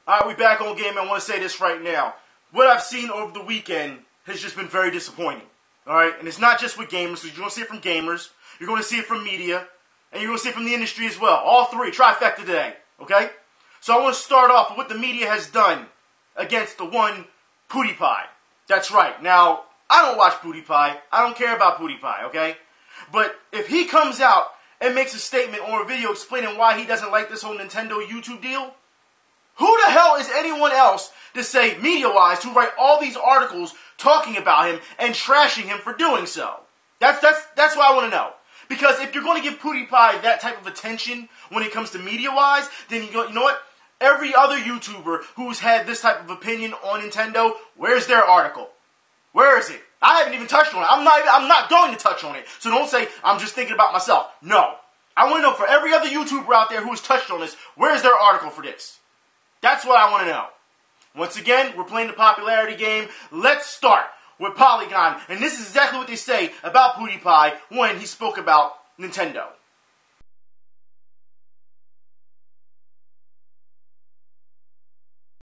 Alright, we back on game. I want to say this right now. What I've seen over the weekend has just been very disappointing. Alright, and it's not just with gamers, because you're going to see it from gamers, you're going to see it from media, and you're going to see it from the industry as well. All three, trifecta today. Okay? So I want to start off with what the media has done against the one PewDiePie. That's right. Now, I don't watch PewDiePie. I don't care about PewDiePie, okay? But if he comes out and makes a statement or a video explaining why he doesn't like this whole Nintendo YouTube deal, who the hell is anyone else to say, media-wise, to write all these articles talking about him and trashing him for doing so? That's what I want to know. Because if you're going to give PewDiePie that type of attention when it comes to media-wise, then you know what? Every other YouTuber who's had this type of opinion on Nintendo, where's their article? Where is it? I haven't even touched on it. I'm not going to touch on it. So don't say, I'm just thinking about myself. No. I want to know for every other YouTuber out there who has touched on this, where's their article for this? That's what I want to know. Once again, we're playing the popularity game. Let's start with Polygon. And this is exactly what they say about PewDiePie when he spoke about Nintendo.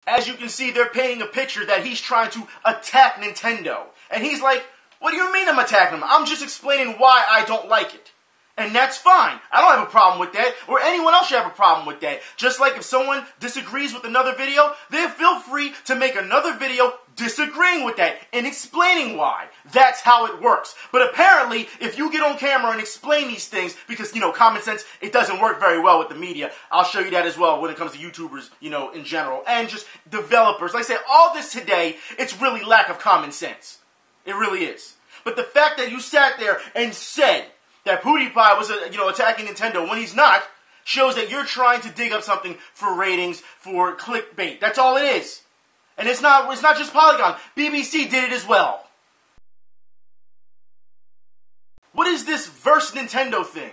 As you can see, they're painting a picture that he's trying to attack Nintendo. And he's like, what do you mean I'm attacking him? I'm just explaining why I don't like it. And that's fine. I don't have a problem with that, or anyone else should have a problem with that. Just like if someone disagrees with another video, they feel free to make another video disagreeing with that and explaining why. That's how it works. But apparently, if you get on camera and explain these things, because, common sense, it doesn't work very well with the media. I'll show you that as well when it comes to YouTubers, in general. And just developers. Like I said, all this today, it's really lack of common sense. It really is. But the fact that you sat there and said that PewDiePie was, attacking Nintendo when he's not, shows that you're trying to dig up something for ratings, for clickbait. That's all it is. And it's not just Polygon. BBC did it as well. What is this verse Nintendo thing?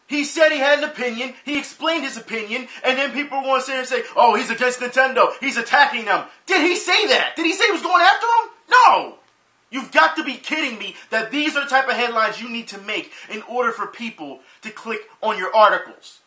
He said he had an opinion, he explained his opinion, and then people want to sit here and say, oh, he's against Nintendo, he's attacking them. Did he say that? Did he say he was going after them? No! You've got to be kidding me that these are the type of headlines you need to make in order for people to click on your articles.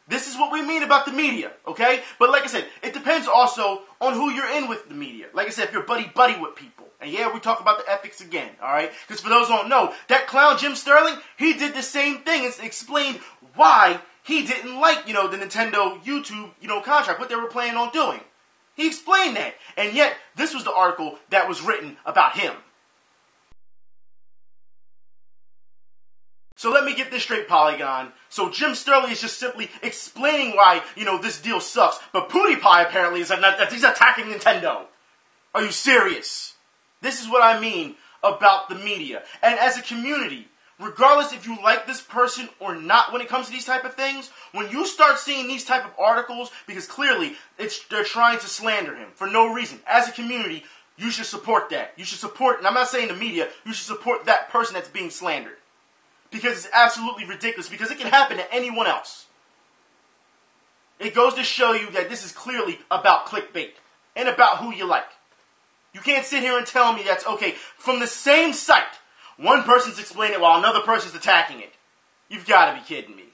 This is what we mean about the media, okay? But like I said, it depends also on who you're in with the media. Like I said, if you're buddy-buddy with people. And yeah, we talk about the ethics again, alright? Because for those who don't know, that clown Jim Sterling, he did the same thing and explained why he didn't like, the Nintendo YouTube, contract, what they were planning on doing. He explained that. And yet, this was the article that was written about him. So let me get this straight, Polygon. So Jim Sterling is just simply explaining why, this deal sucks. But PewDiePie apparently is he's attacking Nintendo. Are you serious? This is what I mean about the media. And as a community, regardless if you like this person or not when it comes to these type of things, when you start seeing these type of articles, because clearly they're trying to slander him for no reason. As a community, you should support that. You should support, and I'm not saying the media, you should support that person that's being slandered. Because it's absolutely ridiculous, because it can happen to anyone else. It goes to show you that this is clearly about clickbait and about who you like. You can't sit here and tell me that's okay. From the same site, one person's explaining it while another person's attacking it. You've got to be kidding me.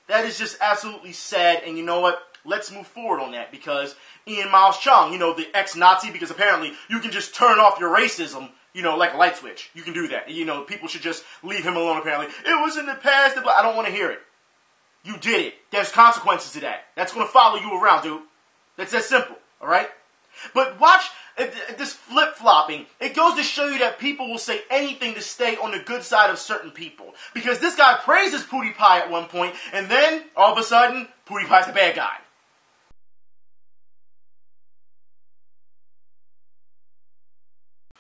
That is just absolutely sad, and you know what? Let's move forward on that, because Ian Miles Chung, the ex-Nazi, because apparently you can just turn off your racism, like a light switch. You can do that. People should just leave him alone, apparently. It was in the past. I don't want to hear it. You did it. There's consequences to that. That's going to follow you around, dude. That's that simple, all right? But watch this flip-flopping. It goes to show you that people will say anything to stay on the good side of certain people. Because this guy praises PewDiePie at one point, and then, all of a sudden, PewDiePie's the bad guy.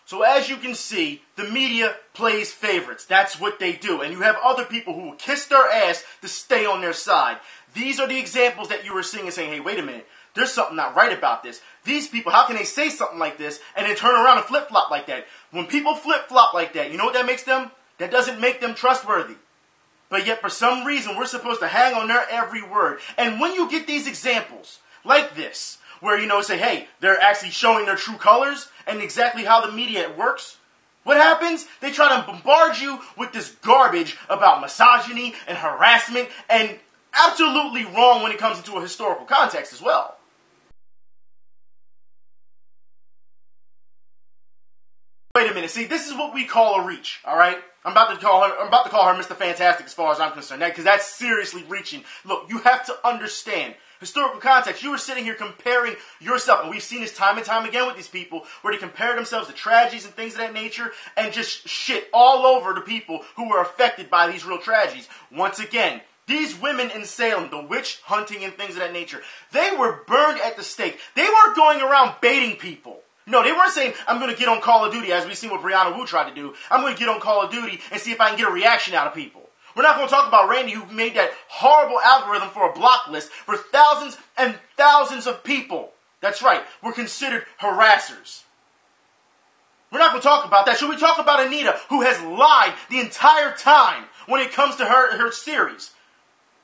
So as you can see, the media plays favorites. That's what they do. And you have other people who will kiss their ass to stay on their side. These are the examples that you were seeing and saying, hey, wait a minute. There's something not right about this. These people, how can they say something like this and then turn around and flip-flop like that? When people flip-flop like that, you know what that makes them? That doesn't make them trustworthy. But yet, for some reason, we're supposed to hang on their every word. And when you get these examples like this, where, say, hey, they're actually showing their true colors and exactly how the media works, what happens? They try to bombard you with this garbage about misogyny and harassment, and absolutely wrong when it comes into a historical context as well. wait a minute. See, this is what we call a reach, all right? I'm about to call her Mr. Fantastic as far as I'm concerned, because that's seriously reaching. Look, you have to understand historical context. You were sitting here comparing yourself, and we've seen this time and time again with these people, where they compare themselves to tragedies and things of that nature, and just shit all over the people who were affected by these real tragedies. Once again, these women in Salem, the witch hunting and things of that nature, they were burned at the stake. They weren't going around baiting people. No, they weren't saying, I'm going to get on Call of Duty, as we've seen what Brianna Wu tried to do. I'm going to get on Call of Duty and see if I can get a reaction out of people. We're not going to talk about Randy, who made that horrible algorithm for a block list for thousands and thousands of people. That's right, we're considered harassers. We're not going to talk about that. Should we talk about Anita, who has lied the entire time when it comes to her series?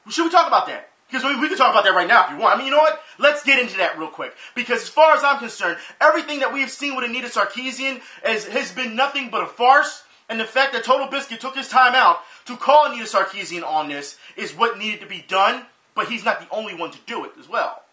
Should we talk about that? Because we can talk about that right now if you want. I mean, you know what? Let's get into that real quick. Because as far as I'm concerned, everything that we've seen with Anita Sarkeesian has been nothing but a farce. And the fact that Total Biscuit took his time out to call Anita Sarkeesian on this is what needed to be done. But he's not the only one to do it as well.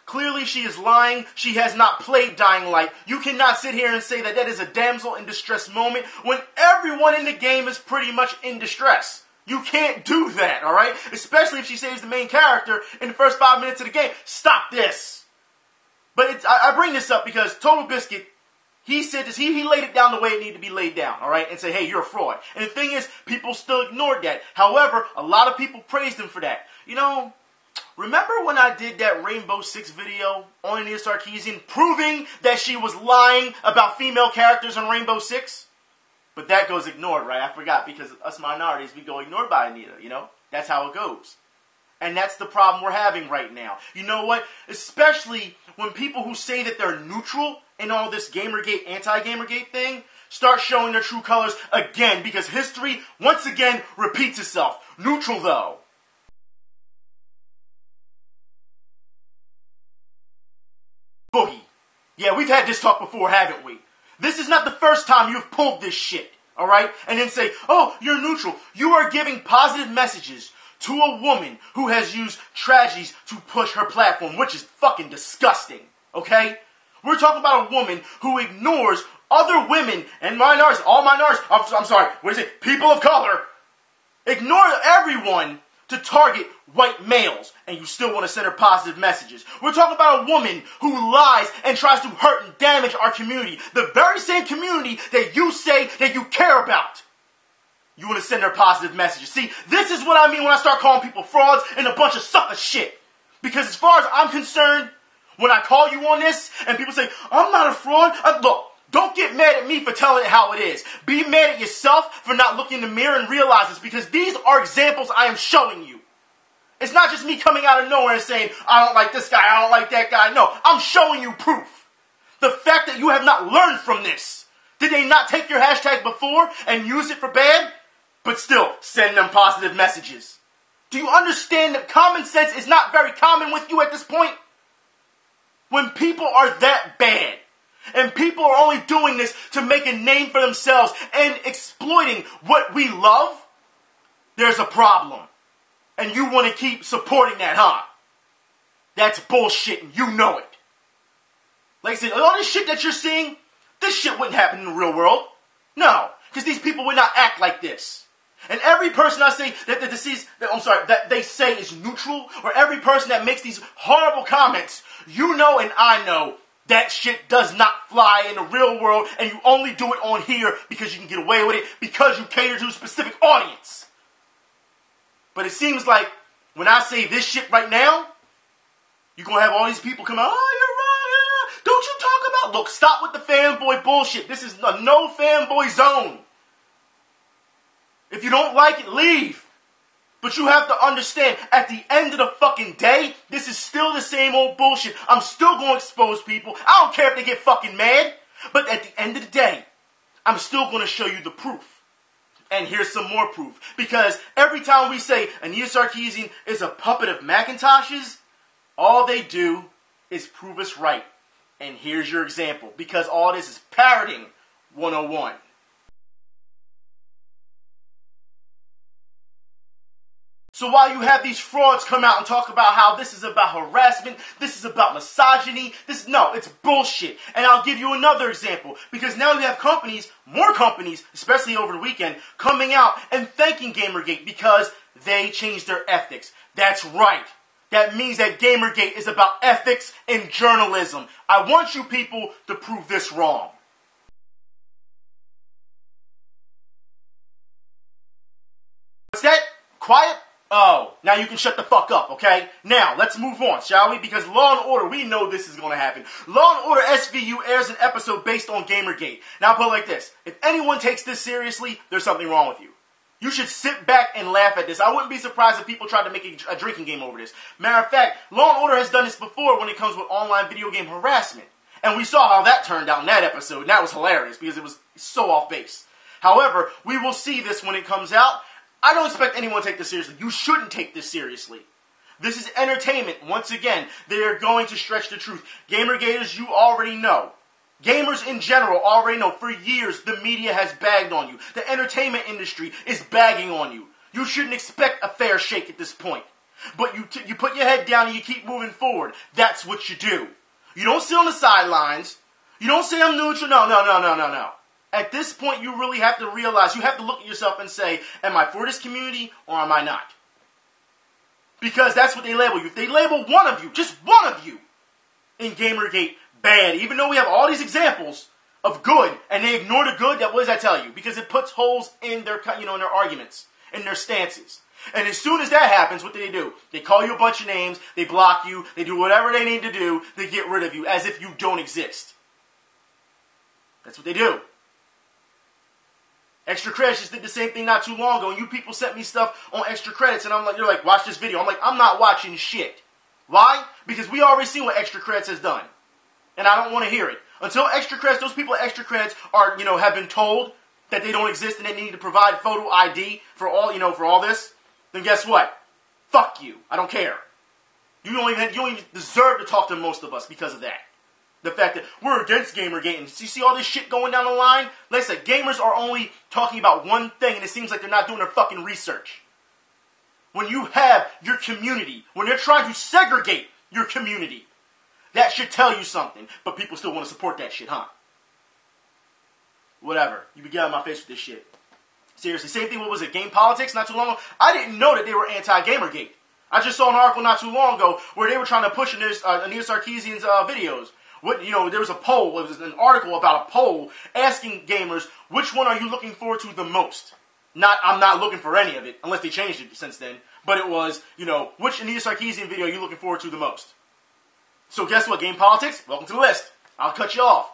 Clearly she is lying. She has not played Dying Light. You cannot sit here and say that that is a damsel in distress moment when everyone in the game is pretty much in distress. You can't do that, alright? Especially if she saves the main character in the first 5 minutes of the game. Stop this. But I bring this up because Total Biscuit, he said this, he laid it down the way it needed to be laid down, alright? And say, hey, you're a fraud. And the thing is, people still ignored that. However, a lot of people praised him for that. You know, remember when I did that Rainbow Six video on Anita Sarkeesian proving that she was lying about female characters on Rainbow Six? But that goes ignored, right? I forgot, because us minorities, we go ignored by Anita, you know? That's how it goes. And that's the problem we're having right now. You know what? Especially when people who say that they're neutral in all this GamerGate, anti-GamerGate thing start showing their true colors again, because history, once again, repeats itself. Neutral, though. Boogie. Yeah, we've had this talk before, haven't we? This is not the first time you've pulled this shit, alright? And then say, oh, you're neutral. You are giving positive messages to a woman who has used tragedies to push her platform, which is fucking disgusting, okay? We're talking about a woman who ignores other women and minorities, all minorities, I'm sorry, what is it? People of color. Ignore everyone to target white males, and you still want to send her positive messages. We're talking about a woman who lies and tries to hurt and damage our community. The very same community that you say that you care about. You want to send her positive messages. See, this is what I mean when I start calling people frauds and a bunch of sucker shit. Because as far as I'm concerned, when I call you on this, and people say, I'm not a fraud, look, don't get mad at me for telling it how it is. Be mad at yourself for not looking in the mirror and realize this, because these are examples I am showing you. It's not just me coming out of nowhere and saying, I don't like this guy, I don't like that guy. No, I'm showing you proof. The fact that you have not learned from this. Did they not take your hashtag before and use it for bad? But still, send them positive messages. Do you understand that common sense is not very common with you at this point? When people are that bad, and people are only doing this to make a name for themselves and exploiting what we love, there's a problem. And you want to keep supporting that, huh? That's bullshit, and you know it. Like I said, all this shit that you're seeing, this shit wouldn't happen in the real world. No, because these people would not act like this. And every person I say that they say is neutral, or every person that makes these horrible comments, you know and I know that shit does not fly in the real world, and you only do it on here because you can get away with it, because you cater to a specific audience. But it seems like when I say this shit right now, you're going to have all these people come out, oh, you're wrong, yeah. Don't you talk about, look, stop with the fanboy bullshit. This is a no fanboy zone. If you don't like it, leave. But you have to understand, at the end of the fucking day, this is still the same old bullshit. I'm still going to expose people. I don't care if they get fucking mad. But at the end of the day, I'm still going to show you the proof. And here's some more proof. Because every time we say Anita Sarkeesian is a puppet of Macintosh's, all they do is prove us right. And here's your example. Because all this is parroting 101. So while you have these frauds come out and talk about how this is about harassment, this is about misogyny, no, it's bullshit. And I'll give you another example, because now you have companies, more companies, especially over the weekend, coming out and thanking GamerGate because they changed their ethics. That's right. That means that GamerGate is about ethics and journalism. I want you people to prove this wrong. What's that? Quiet? Oh, now you can shut the fuck up, okay? Now, let's move on, shall we? Because Law & Order, we know this is going to happen. Law & Order SVU airs an episode based on GamerGate. Now, I'll put it like this. If anyone takes this seriously, there's something wrong with you. You should sit back and laugh at this. I wouldn't be surprised if people tried to make a drinking game over this. Matter of fact, Law & Order has done this before when it comes with online video game harassment. And we saw how that turned out in that episode. And that was hilarious because it was so off base. However, we will see this when it comes out. I don't expect anyone to take this seriously. You shouldn't take this seriously. This is entertainment. Once again, they are going to stretch the truth. GamerGaters, you already know. Gamers in general already know. For years, the media has bagged on you. The entertainment industry is bagging on you. You shouldn't expect a fair shake at this point. But you put your head down and you keep moving forward. That's what you do. You don't sit on the sidelines. You don't say I'm neutral. No. At this point, you really have to realize, you have to look at yourself and say, am I for this community or am I not? Because that's what they label you. If they label one of you, just one of you, in GamerGate bad, even though we have all these examples of good, and they ignore the good, what does that tell you? Because it puts holes in their, in their arguments, in their stances. And as soon as that happens, what do? They call you a bunch of names, they block you, they do whatever they need to do to get rid of you, as if you don't exist. That's what they do. Extra Credits just did the same thing not too long ago, and you people sent me stuff on Extra Credits, and you're like, watch this video. I'm like, I'm not watching shit. Why? Because we already see what Extra Credits has done. And I don't want to hear it. Until Extra Credits, those people at Extra Credits are, have been told that they don't exist and they need to provide photo ID for all, for all this, then guess what? Fuck you. I don't care. You don't even deserve to talk to most of us because of that. The fact that we're against GamerGate, and you see all this shit going down the line? Like I said, gamers are only talking about one thing, and it seems like they're not doing their fucking research. When you have your community, when they're trying to segregate your community, that should tell you something. But people still want to support that shit, huh? Whatever. You be getting on my face with this shit. Seriously, same thing, what was it, Game Politics not too long ago? I didn't know that they were anti-GamerGate. I just saw an article not too long ago where they were trying to push Anita Sarkeesian's videos. There was a poll, it was an article about a poll asking gamers, which one are you looking forward to the most? I'm not looking for any of it, unless they changed it since then. But it was, which Anita Sarkeesian video are you looking forward to the most? So guess what, Game Politics? Welcome to the list. I'll cut you off.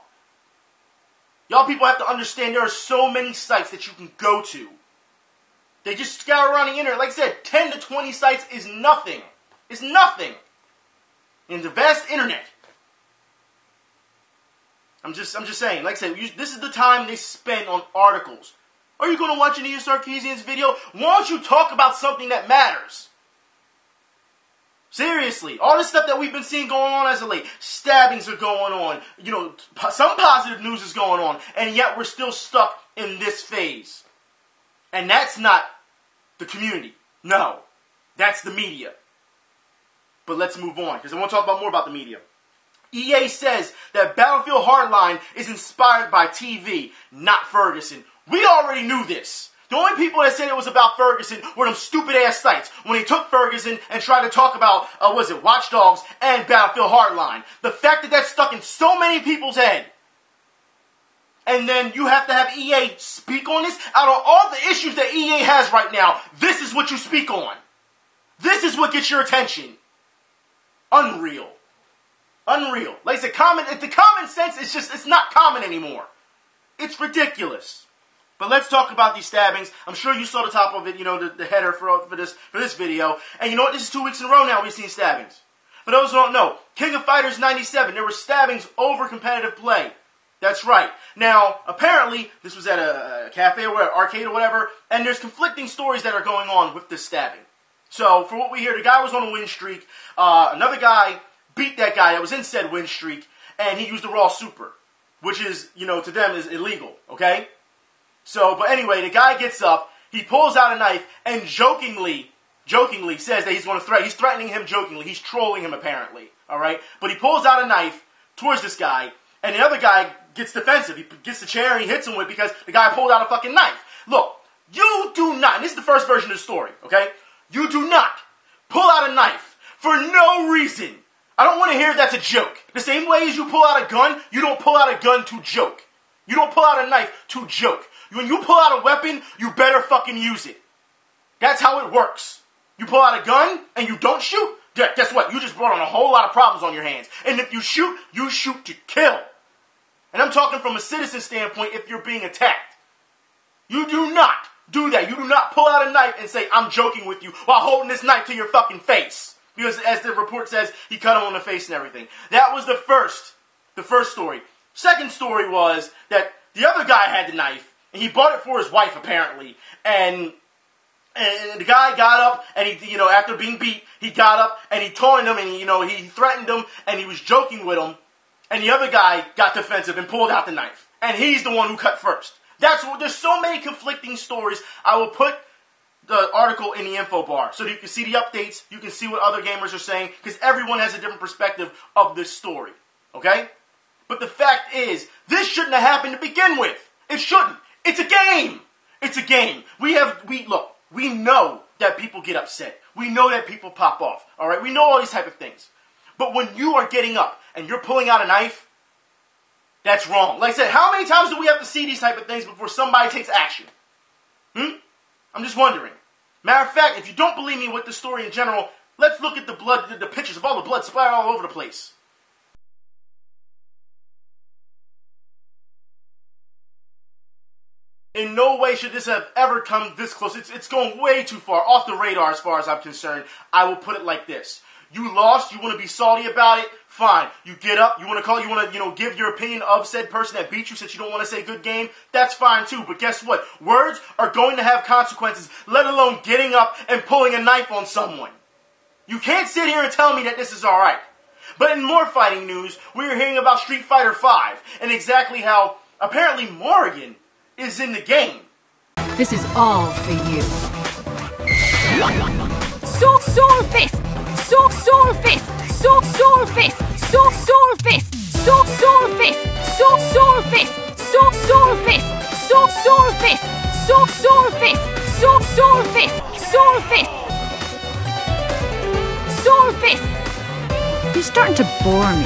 Y'all people have to understand there are so many sites that you can go to. They just scour around the internet. Like I said, 10 to 20 sites is nothing. It's nothing. In the vast internet. I'm just saying, like I said, this is the time they spend on articles. Are you going to watch Anita Sarkeesian's video? Why don't you talk about something that matters? Seriously, all this stuff that we've been seeing going on as of late, stabbings are going on, some positive news is going on, and yet we're still stuck in this phase. And that's not the community. No, that's the media. But let's move on, because I want to talk more about the media. EA says that Battlefield Hardline is inspired by TV, not Ferguson. We already knew this. The only people that said it was about Ferguson were them stupid-ass sites when they took Ferguson and tried to talk about, Watch Dogs and Battlefield Hardline. The fact that that's stuck in so many people's head. And then you have to have EA speak on this? Out of all the issues that EA has right now, this is what you speak on. This is what gets your attention. Unreal. Unreal. Like I said, the common sense is it's not common anymore. It's ridiculous. But let's talk about these stabbings. I'm sure you saw the top of it, the header for this video. And you know what? This is 2 weeks in a row now we've seen stabbings. For those who don't know, King of Fighters 97, there were stabbings over competitive play. That's right. Now, apparently, this was at a cafe or whatever, arcade or whatever, and there's conflicting stories that are going on with this stabbing. So, for what we hear, the guy was on a win streak. Another guy beat that guy that was in said win streak, and he used the raw super, which is, to them is illegal, okay? So, but anyway, the guy gets up, he pulls out a knife, and jokingly jokingly says that he's going to threaten. He's threatening him jokingly. He's trolling him apparently. All right, but he pulls out a knife towards this guy, and the other guy gets defensive. He gets the chair and he hits him with it because the guy pulled out a fucking knife. Look, you do not. And this is the first version of the story. Okay, you do not pull out a knife for no reason. I don't want to hear that's a joke. The same way as you pull out a gun, you don't pull out a gun to joke. You don't pull out a knife to joke. When you pull out a weapon, you better fucking use it. That's how it works. You pull out a gun and you don't shoot, guess what? You just brought on a whole lot of problems on your hands. And if you shoot to kill. And I'm talking from a citizen standpoint if you're being attacked. You do not do that. You do not pull out a knife and say, I'm joking with you, while holding this knife to your fucking face. Because as the report says, he cut him on the face and everything. That was the first story. Second story was that the other guy had the knife, and he bought it for his wife, apparently. And the guy got up, and he, after being beat, he got up, and he taunted him, and he threatened him, and he was joking with him. And the other guy got defensive and pulled out the knife. And he's the one who cut first. There's so many conflicting stories. I will put the article in the info bar so that you can see the updates, you can see what other gamers are saying, because everyone has a different perspective of this story. Okay? But the fact is, this shouldn't have happened to begin with. It shouldn't. It's a game. It's a game. We know that people get upset. We know that people pop off. All right? We know all these type of things. But when you are getting up and you're pulling out a knife, that's wrong. Like I said, how many times do we have to see these type of things before somebody takes action? I'm just wondering. Matter of fact, if you don't believe me with the story in general, let's look at the blood, the pictures of all the blood splattered all over the place. In no way should this have ever come this close. It's going way too far, off the radar as far as I'm concerned. I will put it like this. You lost, you want to be salty about it, fine. You get up, you want to give your opinion of said person that beat you since you don't want to say good game, that's fine too. But guess what? Words are going to have consequences, let alone getting up and pulling a knife on someone. You can't sit here and tell me that this is alright. But in more fighting news, we are hearing about Street Fighter V and exactly how apparently Morrigan is in the game. This is all for you. Soul Fist! Soul Fist! Soul Fist! Soul Fist! Soul Fist! Soul Fist! Soul Fist! Soul Fist! Soul Fist! Soul Fist! Soul Fist! Soul Fist! You're starting to bore me.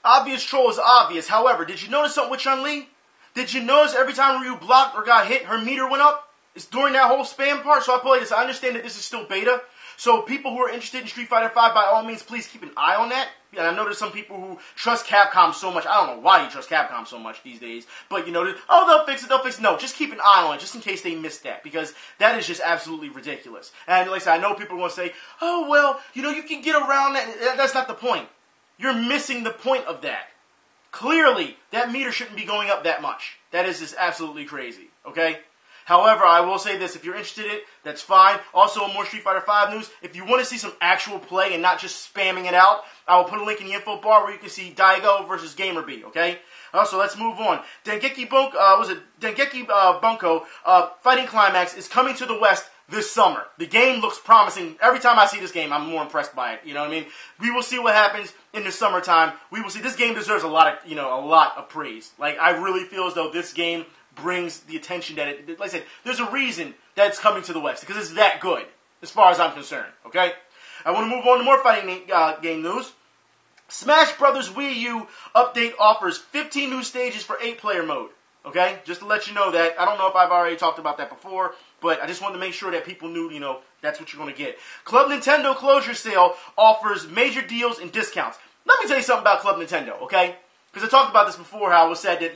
Obvious troll is obvious. However, did you notice something with Chun-Li? Did you notice every time Ryu blocked or got hit, her meter went up? It's during that whole spam part. So I play this. I understand that this is still beta. So people who are interested in Street Fighter V, by all means, please keep an eye on that. And I know there's some people who trust Capcom so much. I don't know why you trust Capcom so much these days. But, they'll fix it, No, just keep an eye on it, just in case they missed that. Because that is just absolutely ridiculous. And like I said, I know people are going to say, oh, well, you can get around that. That's not the point. You're missing the point of that. Clearly, that meter shouldn't be going up that much. That is just absolutely crazy, okay? However, I will say this, if you're interested in it, that's fine. Also, more Street Fighter V news, if you want to see some actual play and not just spamming it out, I will put a link in the info bar where you can see Daigo versus GamerGate, okay? Also, let's move on. Dengeki Bunko, Fighting Climax is coming to the West this summer. The game looks promising. Every time I see this game, I'm more impressed by it. You know what I mean? We will see what happens in the summertime. We will see. This game deserves a lot of praise. Like, I really feel as though this game brings the attention that it, like I said, there's a reason that it's coming to the West, because it's that good, as far as I'm concerned, okay? I want to move on to more fighting game news. Smash Bros WiiU update offers 15 new stages for 8-player mode, okay? Just to let you know that. I don't know if I've already talked about that before, but I just wanted to make sure that people knew, that's what you're going to get. Club Nintendo Closure Sale offers major deals and discounts. Let me tell you something about Club Nintendo, okay? Because I talked about this before, how it was said that,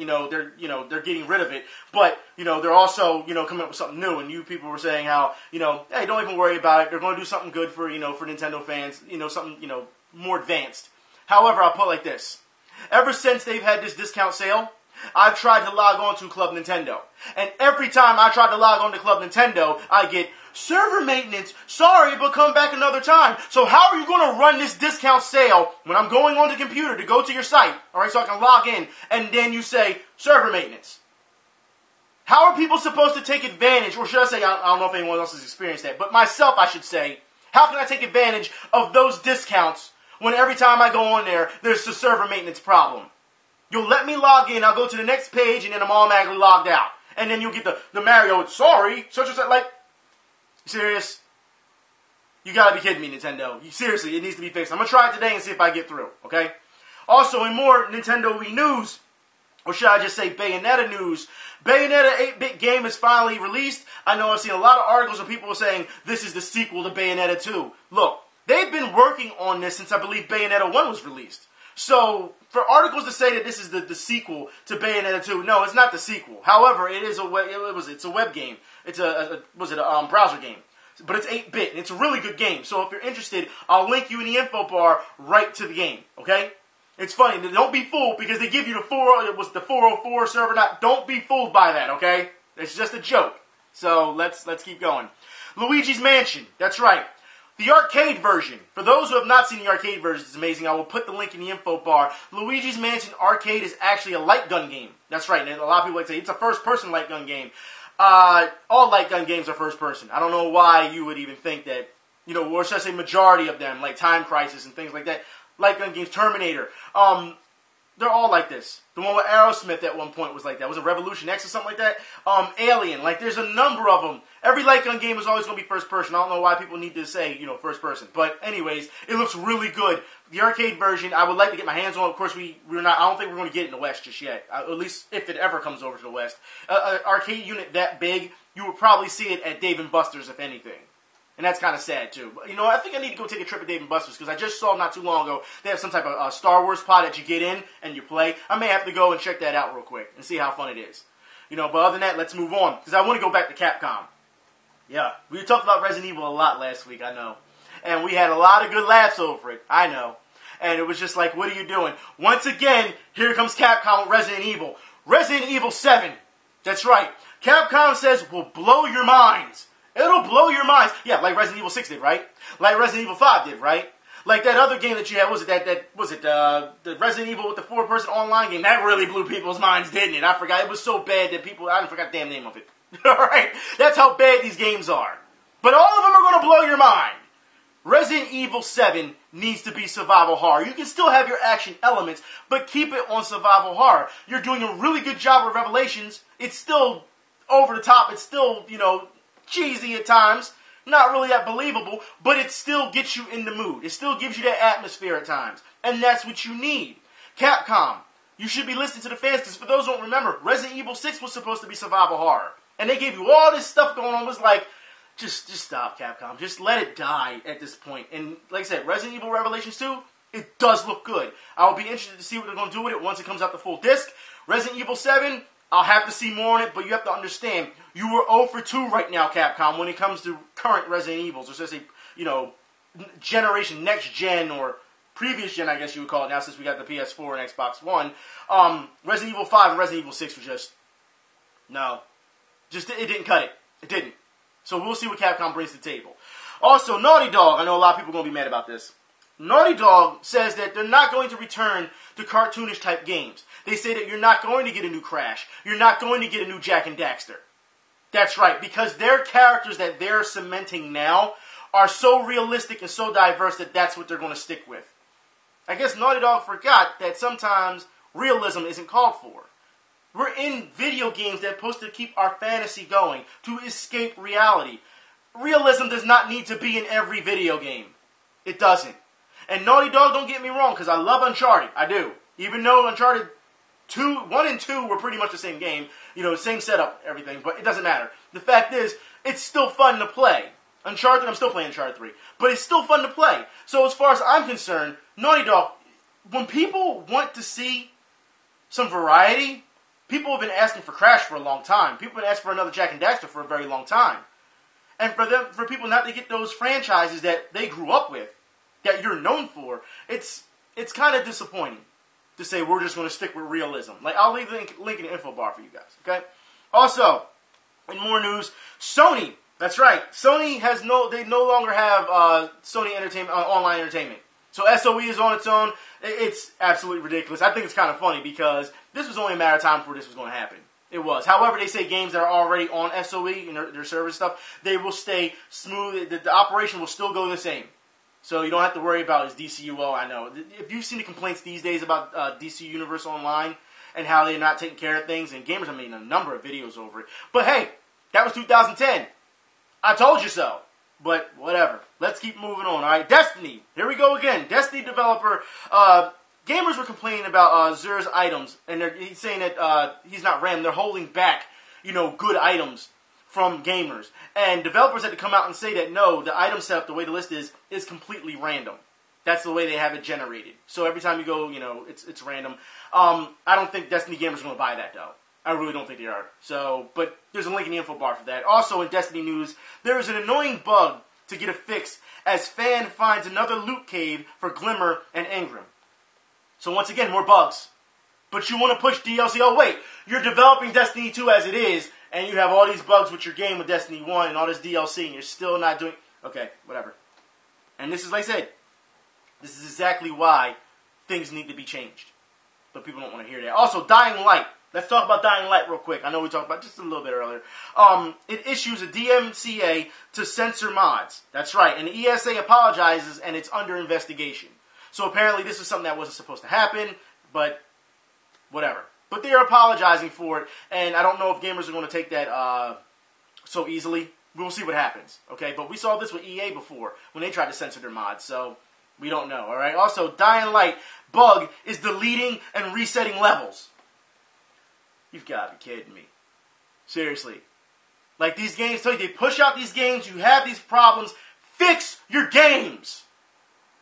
they're getting rid of it, but, they're also, coming up with something new, and you people were saying how, hey, don't even worry about it, they're going to do something good for, for Nintendo fans, something, more advanced. However, I'll put it like this. Ever since they've had this discount sale, I've tried to log on to Club Nintendo, and every time I try to log on to Club Nintendo, I get server maintenance, sorry, but come back another time. So how are you going to run this discount sale when I'm going on the computer to go to your site, alright, so I can log in, and then you say, server maintenance? How are people supposed to take advantage, or should I say, I don't know if anyone else has experienced that, but myself, I should say, how can I take advantage of those discounts when every time I go on there, there's a server maintenance problem? You'll let me log in, I'll go to the next page, and then I'm automatically logged out. And then you'll get the Mario, sorry, such and such, like, serious? You gotta be kidding me, Nintendo. Seriously, it needs to be fixed. I'm gonna try it today and see if I get through, okay? Also, in more Nintendo Wii news, or should I just say Bayonetta news, Bayonetta 8-bit game is finally released. I know I've seen a lot of articles of people saying this is the sequel to Bayonetta 2. Look, they've been working on this since I believe Bayonetta 1 was released. So, for articles to say that this is the sequel to Bayonetta 2, no, it's not the sequel. However, it is it's a web game. It's a browser game. But it's 8-bit, and it's a really good game. So if you're interested, I'll link you in the info bar right to the game, okay? It's funny. Don't be fooled, because they give you the 404 server. Don't be fooled by that, okay? It's just a joke. So let's keep going. Luigi's Mansion. That's right. The arcade version. For those who have not seen the arcade version, it's amazing. I will put the link in the info bar. Luigi's Mansion Arcade is actually a light gun game. That's right. And a lot of people like to say it's a first-person light gun game. All light gun games are first person. I don't know why you would even think that, or should I say majority of them, like Time Crisis and things like that. Light gun games, Terminator, they're all like this. The one with Aerosmith at one point was like that. Was it Revolution X or something like that? Alien, like there's a number of them. Every light gun game is always going to be first person. I don't know why people need to say, first person. But anyways, it looks really good. The arcade version, I would like to get my hands on. Of course, we're not. I don't think we're going to get it in the West just yet. At least if it ever comes over to the West. An arcade unit that big, you would probably see it at Dave & Buster's, if anything. And that's kind of sad, too. But, I think I need to go take a trip to Dave & Buster's, because I just saw not too long ago, they have some type of Star Wars pod that you get in and you play. I may have to go and check that out real quick and see how fun it is. But other than that, let's move on, because I want to go back to Capcom. Yeah, we talked about Resident Evil a lot last week, I know. And we had a lot of good laughs over it, I know. And it was just like, what are you doing? Once again, here comes Capcom with Resident Evil. Resident Evil 7. That's right. Capcom says, we'll blow your minds. It'll blow your minds. Yeah, like Resident Evil 6 did, right? Like Resident Evil 5 did, right? Like that other game that you had, the Resident Evil with the 4-person online game? That really blew people's minds, didn't it? I forgot. It was so bad that I forgot the damn name of it. Alright? That's how bad these games are. But all of them are going to blow your mind. Resident Evil 7 needs to be survival horror. You can still have your action elements, but keep it on survival horror. You're doing a really good job with Revelations. It's still over the top. It's still, cheesy at times. Not really that believable, but it still gets you in the mood. It still gives you that atmosphere at times. And that's what you need. Capcom, you should be listening to the fans, because for those who don't remember, Resident Evil 6 was supposed to be survival horror. And they gave you all this stuff going on. It was like, just stop, Capcom. Just let it die at this point. And like I said, Resident Evil Revelations 2, it does look good. I will be interested to see what they're going to do with it once it comes out the full disc. Resident Evil 7, I'll have to see more on it, but you have to understand, you were 0 for 2 right now, Capcom, when it comes to current Resident Evils. Or just say, generation, next gen, or previous gen, I guess you would call it now, since we got the PS4 and Xbox One. Resident Evil 5 and Resident Evil 6 were just, no. It didn't cut it. It didn't. So we'll see what Capcom brings to the table. Also, Naughty Dog, I know a lot of people are going to be mad about this. Naughty Dog says that they're not going to return to cartoonish type games. They say that you're not going to get a new Crash. You're not going to get a new Jak and Daxter. That's right, because their characters that they're cementing now are so realistic and so diverse that that's what they're going to stick with. I guess Naughty Dog forgot that sometimes realism isn't called for. We're in video games that are supposed to keep our fantasy going, to escape reality. Realism does not need to be in every video game. It doesn't. And Naughty Dog, don't get me wrong, because I love Uncharted. I do. Even though Uncharted 1 and 2 were pretty much the same game, same setup, everything, but it doesn't matter. The fact is, it's still fun to play. Uncharted, I'm still playing Uncharted 3, but it's still fun to play. So as far as I'm concerned, Naughty Dog, when people want to see some variety, people have been asking for Crash for a long time. People have been asking for another Jak and Daxter for a very long time. And for people not to get those franchises that they grew up with, that you're known for, it's kind of disappointing to say we're just going to stick with realism. Like, I'll leave the link in the info bar for you guys, okay? Also, in more news, Sony, that's right, Sony they no longer have Sony Entertainment, Online Entertainment. So SOE is on its own. It's absolutely ridiculous. I think it's kind of funny because this was only a matter of time before this was going to happen. It was. However, they say games that are already on SOE and their server stuff, they will stay smooth. The operation will still go the same. So you don't have to worry about his DCUO, I know. If you've seen the complaints these days about DC Universe Online and how they're not taking care of things, and gamers have made a number of videos over it. But hey, that was 2010. I told you so. But whatever. Let's keep moving on, alright? Destiny. Here we go again. Destiny developer, gamers were complaining about Xur's items, and he's saying that he's not random. They're holding back, good items from gamers. And developers had to come out and say that no, the item setup, the way the list is completely random. That's the way they have it generated. So every time you go, it's random. I don't think Destiny gamers are going to buy that, though. I really don't think they are. So, but there's a link in the info bar for that. Also, in Destiny news, there is an annoying bug to get a fix as fan finds another loot cave for Glimmer and Engram. So once again, more bugs. But you want to push DLC. Oh, wait. You're developing Destiny 2 as it is, and you have all these bugs with your game with Destiny 1 and all this DLC, and you're still not doing... Okay, whatever. And this is, like I said, this is exactly why things need to be changed. But people don't want to hear that. Also, Dying Light. Let's talk about Dying Light real quick. I know we talked about it just a little bit earlier. It issues a DMCA to censor mods. That's right. And the ESA apologizes, and it's under investigation. So apparently this is something that wasn't supposed to happen, but whatever. But they're apologizing for it, and I don't know if gamers are going to take that so easily. We'll see what happens, okay? But we saw this with EA before, when they tried to censor their mods, so we don't know, all right? Also, Dying Light bug is deleting and resetting levels. You've got to be kidding me. Seriously. Like these games, tell you, they push out these games, you have these problems, fix your games.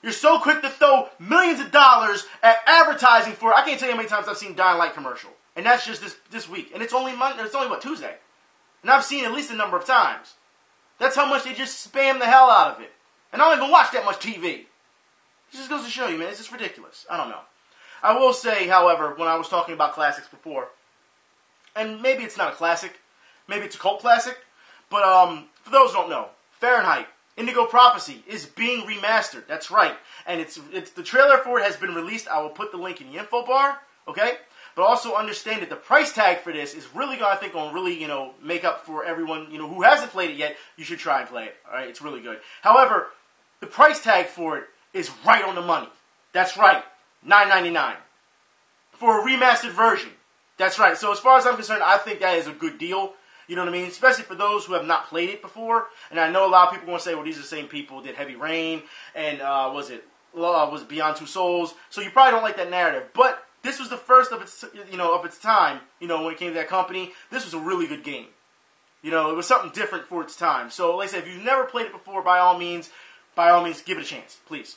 You're so quick to throw millions of dollars at advertising for it. I can't tell you how many times I've seen Dying Light commercial. And that's just this week. And it's only Monday, it's only, what, Tuesday? And I've seen it at least a number of times. That's how much they just spam the hell out of it. And I don't even watch that much TV. It just goes to show you, man, it's just ridiculous. I don't know. I will say, however, when I was talking about classics before, and maybe it's not a classic, maybe it's a cult classic, but for those who don't know, Fahrenheit, Indigo Prophecy is being remastered. That's right. And it's the trailer for it has been released. I will put the link in the info bar, okay? But also understand that the price tag for this is really going to really, make up for everyone, who hasn't played it yet. You should try and play it, all right? It's really good. However, the price tag for it is right on the money. That's right. $9.99 for a remastered version. That's right. So as far as I'm concerned, I think that is a good deal. You know what I mean? Especially for those who have not played it before. And I know a lot of people want to say, well, these are the same people who did Heavy Rain and was it Beyond Two Souls. So you probably don't like that narrative. But this was the first of its, of its time, when it came to that company. This was a really good game. It was something different for its time. So like I said, if you've never played it before, by all means, give it a chance, please.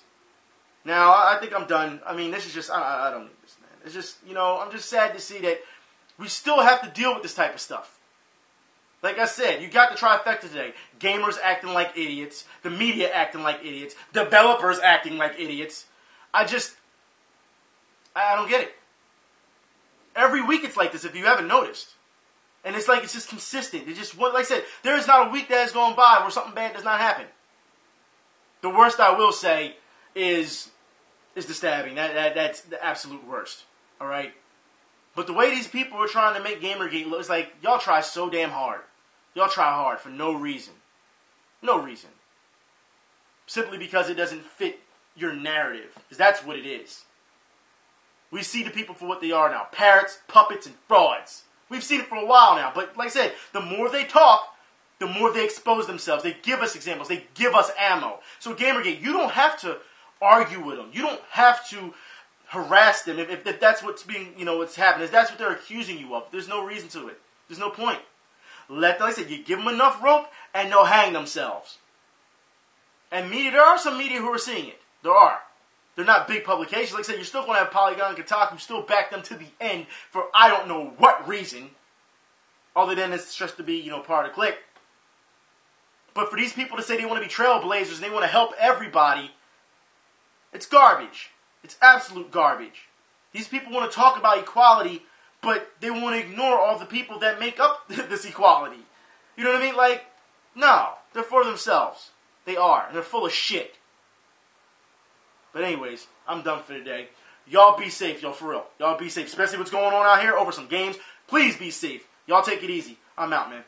Now, I think I'm done. I mean, this is just, I don't need this, man. It's just, I'm just sad to see that we still have to deal with this type of stuff. Like I said, you got the trifecta today. Gamers acting like idiots. The media acting like idiots. Developers acting like idiots. I don't get it. Every week it's like this, if you haven't noticed. And it's like, it's just consistent. It's just, like I said, there is not a week that has gone by where something bad does not happen. The worst I will say is the stabbing. That's the absolute worst. Alright? But the way these people are trying to make GamerGate look, it's like, y'all try so damn hard. Y'all try hard for no reason. No reason. Simply because it doesn't fit your narrative. Because that's what it is. We see the people for what they are now. Parrots, puppets, and frauds. We've seen it for a while now. But like I said, the more they talk, the more they expose themselves. They give us examples. They give us ammo. So GamerGate, you don't have to argue with them. You don't have to harass them if that's what's being, what's happening. If that's what they're accusing you of. There's no reason to it. There's no point. Like I said, you give them enough rope and they'll hang themselves. And media, there are some media who are seeing it. There are. They're not big publications. Like I said, you're still going to have Polygon and Kotaku still back them to the end for I don't know what reason. Other than it's just to be, part of the clique. But for these people to say they want to be trailblazers and they want to help everybody, it's garbage. It's absolute garbage. These people want to talk about equality, but they want to ignore all the people that make up this equality. You know what I mean? Like, no. They're for themselves. They are. And they're full of shit. But anyways, I'm done for today. Y'all be safe, y'all, for real. Y'all be safe. Especially what's going on out here over some games. Please be safe. Y'all take it easy. I'm out, man.